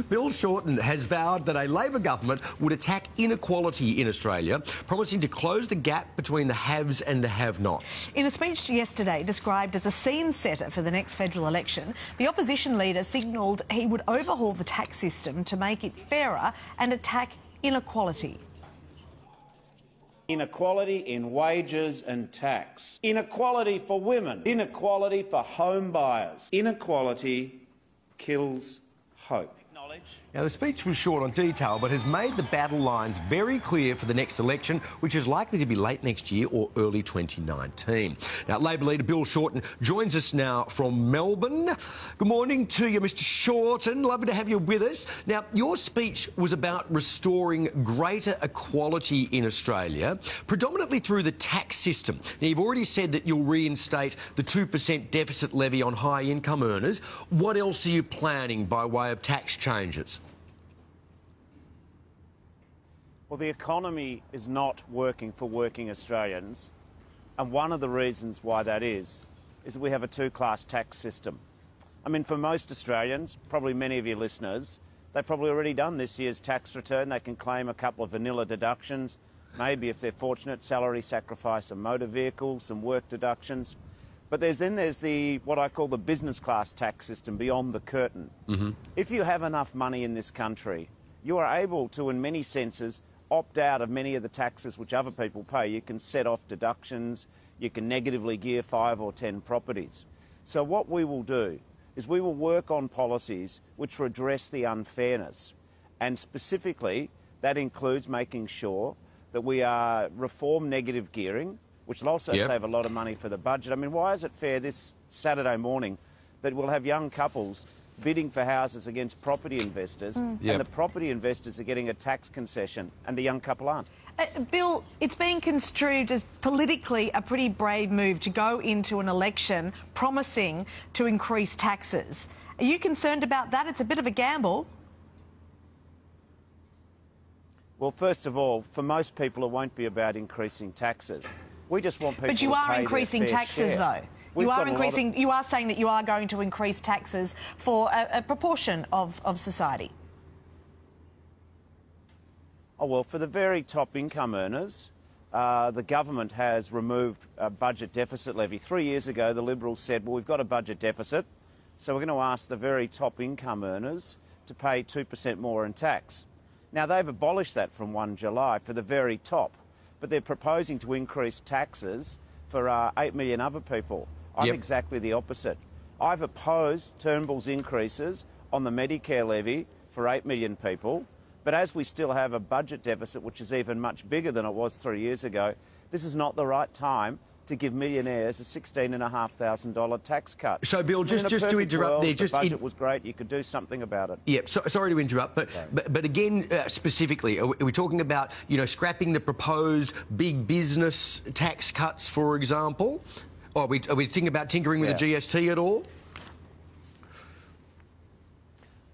Bill Shorten has vowed that a Labor government would attack inequality in Australia, promising to close the gap between the haves and the have-nots. In a speech yesterday described as a scene setter for the next federal election, the opposition leader signalled he would overhaul the tax system to make it fairer and attack inequality. Inequality in wages and tax. Inequality for women. Inequality for home buyers. Inequality kills hope. Now, the speech was short on detail, but has made the battle lines very clear for the next election, which is likely to be late next year or early 2019. Now, Labor leader Bill Shorten joins us now from Melbourne. Good morning to you, Mr. Shorten. Lovely to have you with us. Now, your speech was about restoring greater equality in Australia, predominantly through the tax system. Now, you've already said that you'll reinstate the 2% deficit levy on high income earners. What else are you planning by way of tax changes? Well, the economy is not working for working Australians, and one of the reasons why that is that we have a two-class tax system. I mean, for most Australians, probably many of your listeners, they've probably already done this year's tax return. They can claim a couple of vanilla deductions, maybe if they're fortunate, salary sacrifice, a motor vehicle, some work deductions. But there's the what I call the business class tax system beyond the curtain. If you have enough money in this country, you are able to, in many senses, opt out of many of the taxes which other people pay. You can set off deductions, you can negatively gear 5 or 10 properties. So what we will do is we will work on policies which will address the unfairness, and specifically that includes making sure that we reform negative gearing, which will also save a lot of money for the budget. I mean, why is it fair this Saturday morning that we'll have young couples bidding for houses against property investors, and the property investors are getting a tax concession and the young couple aren't? Bill, it's being construed as politically a pretty brave move to go into an election promising to increase taxes. Are you concerned about that? It's a bit of a gamble. Well, first of all, for most people it won't be about increasing taxes. We just want people to pay their fair share. But you are increasing taxes, though. You are saying that you are going to increase taxes for a proportion of society. Oh, well, for the very top income earners, the government has removed a budget deficit levy. 3 years ago, the Liberals said, well, we've got a budget deficit, so we're going to ask the very top income earners to pay 2% more in tax. Now, they've abolished that from 1 July for the very top, but they're proposing to increase taxes for 8 million other people. I'm exactly the opposite. I've opposed Turnbull's increases on the Medicare levy for 8 million people, but as we still have a budget deficit which is even much bigger than it was 3 years ago, this is not the right time to give millionaires a $16,500 tax cut. So, Bill, just to interrupt there, the budget was great. You could do something about it. Yeah, sorry to interrupt, but again, specifically, are we talking about, you know, scrapping the proposed big business tax cuts, for example? Or are we thinking about tinkering with the GST at all?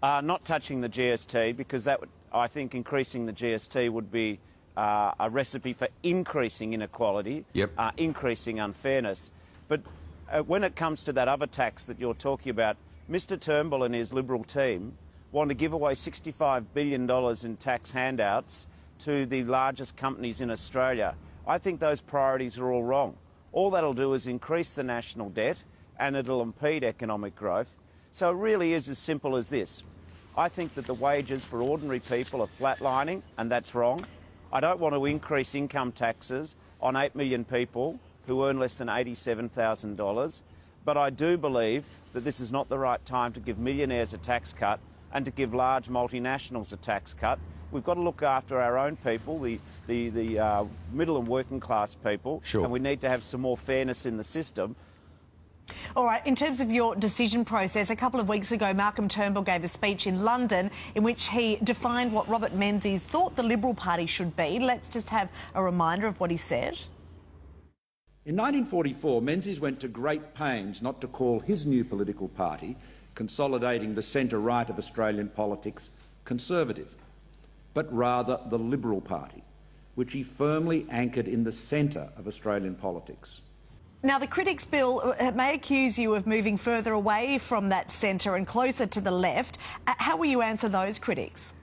Not touching the GST, because that would, I think increasing the GST would be a recipe for increasing inequality, increasing unfairness. But when it comes to that other tax that you're talking about, Mr Turnbull and his Liberal team want to give away $65 billion in tax handouts to the largest companies in Australia. I think those priorities are all wrong. All that'll do is increase the national debt and it'll impede economic growth. So it really is as simple as this. I think that the wages for ordinary people are flatlining, and that's wrong. I don't want to increase income taxes on 8 million people who earn less than $87,000, but I do believe that this is not the right time to give millionaires a tax cut and to give large multinationals a tax cut. We've got to look after our own people, the middle and working class people, and we need to have some more fairness in the system. All right, in terms of your decision process, a couple of weeks ago, Malcolm Turnbull gave a speech in London in which he defined what Robert Menzies thought the Liberal Party should be. Let's just have a reminder of what he said. In 1944, Menzies went to great pains not to call his new political party, consolidating the centre-right of Australian politics, Conservative, but rather the Liberal Party, which he firmly anchored in the centre of Australian politics. Now, the critics, Bill, may accuse you of moving further away from that centre and closer to the left. How will you answer those critics?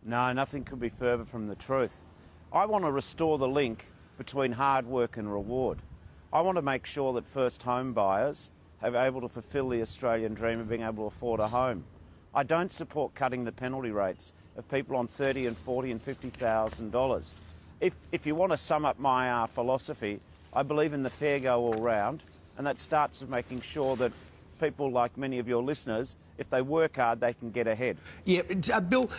No, nothing could be further from the truth. I want to restore the link between hard work and reward. I want to make sure that first home buyers are able to fulfil the Australian dream of being able to afford a home. I don't support cutting the penalty rates of people on $30,000 and $40,000 and $50,000. If you want to sum up my philosophy, I believe in the fair go all round, and that starts with making sure that people like many of your listeners, if they work hard, they can get ahead. Yeah, Bill,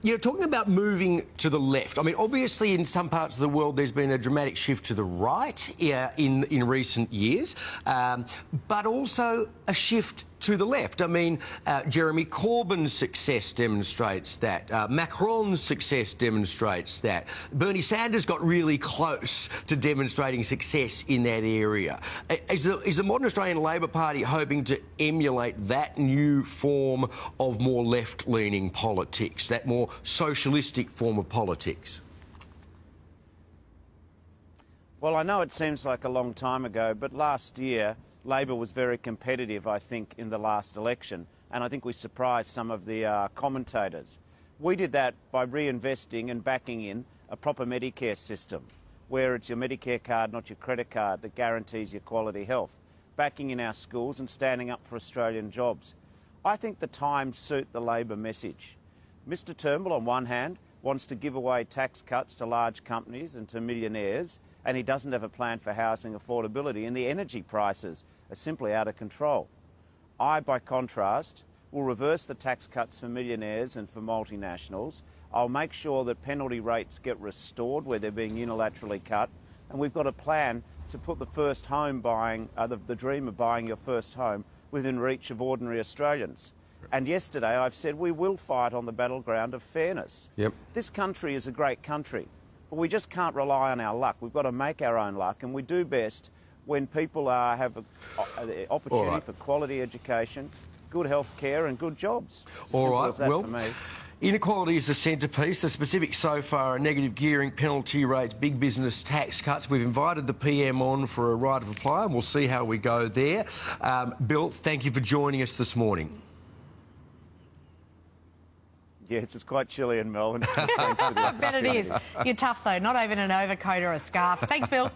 you're talking about moving to the left. I mean, obviously, in some parts of the world, there's been a dramatic shift to the right in recent years, but also a shift to the left. I mean, Jeremy Corbyn's success demonstrates that. Macron's success demonstrates that. Bernie Sanders got really close to demonstrating success in that area. Is the modern Australian Labor Party hoping to emulate that new form of more left-leaning politics, that more socialistic form of politics? Well, I know it seems like a long time ago, but last year Labor was very competitive, I think, in the last election, and I think we surprised some of the commentators. We did that by reinvesting and backing in a proper Medicare system, where it's your Medicare card, not your credit card, that guarantees your quality health, backing in our schools and standing up for Australian jobs. I think the times suit the Labor message. Mr Turnbull, on one hand, wants to give away tax cuts to large companies and to millionaires, and he doesn't have a plan for housing affordability, and the energy prices are simply out of control. I, by contrast, will reverse the tax cuts for millionaires and for multinationals. I'll make sure that penalty rates get restored where they're being unilaterally cut, and we've got a plan to put the first home buying, the dream of buying your first home, within reach of ordinary Australians. And yesterday I've said we will fight on the battleground of fairness. Yep. This country is a great country. But we just can't rely on our luck. We've got to make our own luck, and we do best when people have the opportunity for quality education, good health care and good jobs. All right, well, for me. Inequality is the centrepiece. The specifics so far are negative gearing, penalty rates, big business tax cuts. We've invited the PM on for a right of reply, and we'll see how we go there. Bill, thank you for joining us this morning. Yes, it's quite chilly in Melbourne. I bet it is. You're tough, though, not even an overcoat or a scarf. Thanks, Bill.